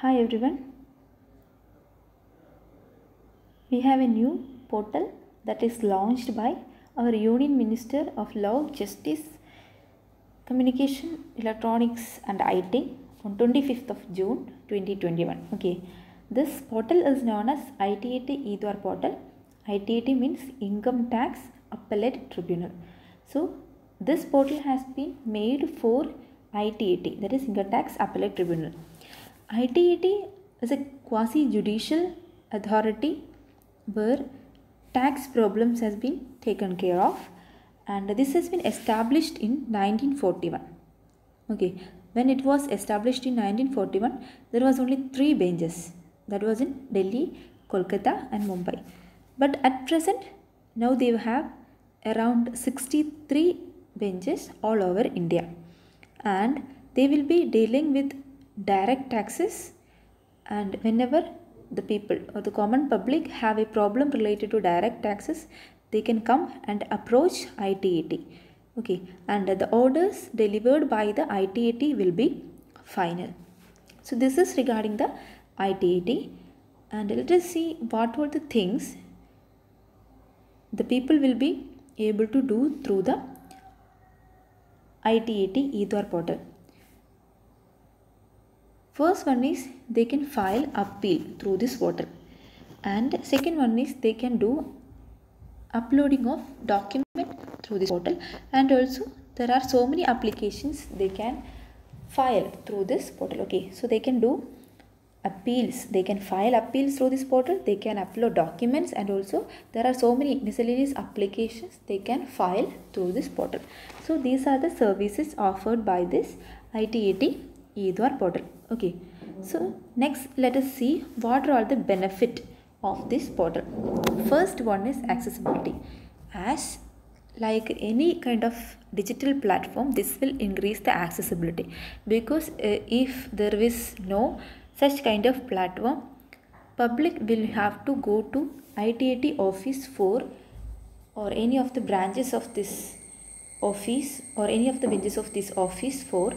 Hi everyone, we have a new portal that is launched by our Union Minister of Law, Justice, Communication, Electronics and IT on 25th of June 2021. Okay, this portal is known as ITAT e-Dwar portal. ITAT means Income Tax Appellate Tribunal. So, this portal has been made for ITAT, that is Income Tax Appellate Tribunal. ITAT is a quasi-judicial authority where tax problems has been taken care of, and this has been established in 1941. Okay, when it was established in 1941, there was only 3 benches, that was in Delhi, Kolkata and Mumbai. But at present, now they have around 63 benches all over India, and they will be dealing with direct taxes, and whenever the people or the common public have a problem related to direct taxes, they can come and approach ITAT. Okay, and the orders delivered by the ITAT will be final. So this is regarding the ITAT, and let us see what were the things the people will be able to do through the ITAT e-Dwar portal. First one is they can file appeal through this portal, and second one is they can do uploading of document through this portal, and also there are so many applications they can file through this portal. Okay, so they can do appeals, they can file appeals through this portal, they can upload documents, and also there are so many miscellaneous applications they can file through this portal. So these are the services offered by this ITAT e-Dwar portal. Okay, so next let us see what are all the benefit of this portal. First one is accessibility. As like any kind of digital platform, this will increase the accessibility, because if there is no such kind of platform, public will have to go to ITAT office for, or any of the branches of this office, or any of the benches of this office for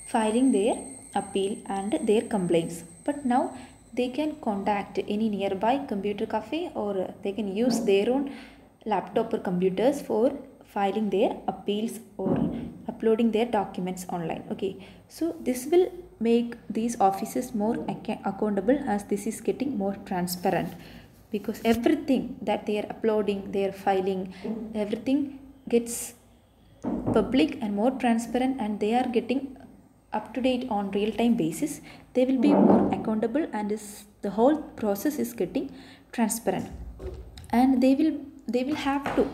filing their appeal and their complaints. But now they can contact any nearby computer cafe, or they can use their own laptop or computers for filing their appeals or uploading their documents online. Okay, so this will make these offices more accountable, as this is getting more transparent, because everything that they are uploading, they are filing, everything gets public and more transparent, and they are getting up to date on real-time basis. They will be more accountable, and the whole process is getting transparent, and they will have to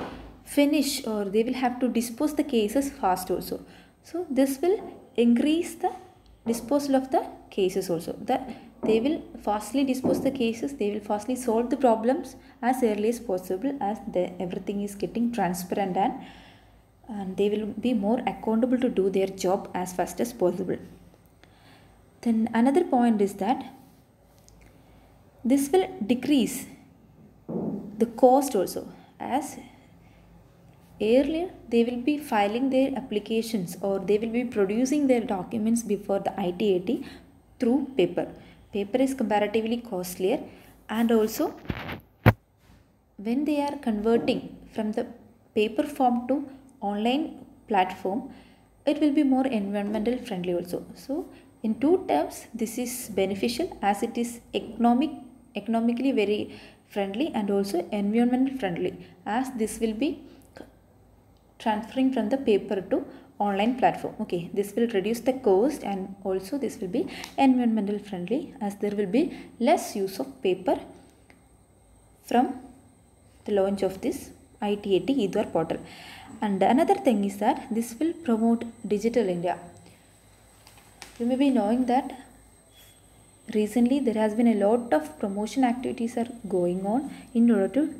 finish, or they will have to dispose the cases fast also. So this will increase the disposal of the cases also, that they will fastly dispose the cases, they will fastly solve the problems as early as possible, as everything is getting transparent, and they will be more accountable to do their job as fast as possible. Then another point is that this will decrease the cost also, as earlier they will be filing their applications, or they will be producing their documents before the ITAT through paper. Paper is comparatively costlier, and also when they are converting from the paper form to online platform, it will be more environmental friendly also. So in two terms, this is beneficial, as it is economically very friendly, and also environmental friendly, as this will be transferring from the paper to online platform. Okay, this will reduce the cost, and also this will be environmental friendly, as there will be less use of paper from the launch of this ITAT e-Dwar portal. And another thing is that this will promote digital India. You may be knowing that recently there has been a lot of promotion activities are going on in order to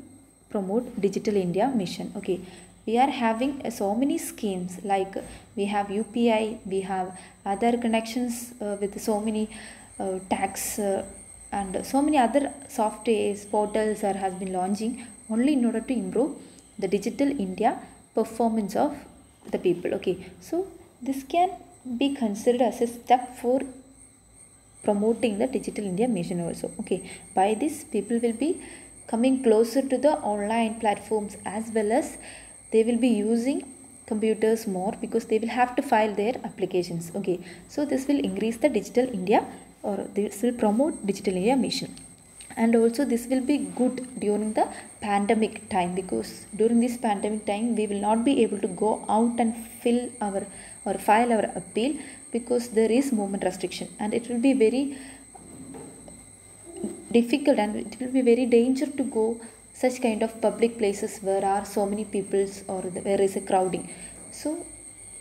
promote digital India mission. Okay, we are having so many schemes, like we have UPI, we have other connections with so many tax and so many other softwares, portals has been launching only in order to improve the digital India performance of the people. Okay, so this can be considered as a step for promoting the Digital India mission also. Okay, by this people will be coming closer to the online platforms, as well as they will be using computers more, because they will have to file their applications. Okay, so this will increase the Digital India, or this will promote Digital India mission. And also this will be good during the pandemic time, because during this pandemic time we will not be able to go out and fill our or file our appeal, because there is movement restriction, and it will be very difficult, and it will be very dangerous to go such kind of public places where are so many peoples, or where is a crowding. So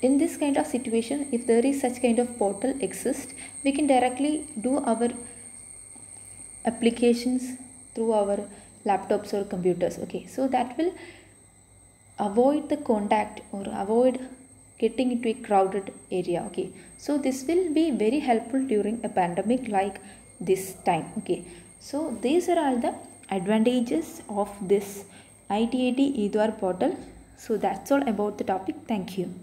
in this kind of situation, if there is such kind of portal exist, we can directly do our applications through our laptops or computers. Okay, so that will avoid the contact or avoid getting into a crowded area. Okay, so this will be very helpful during a pandemic like this time. Okay, so these are all the advantages of this ITAT eDwar portal. So that's all about the topic. Thank you.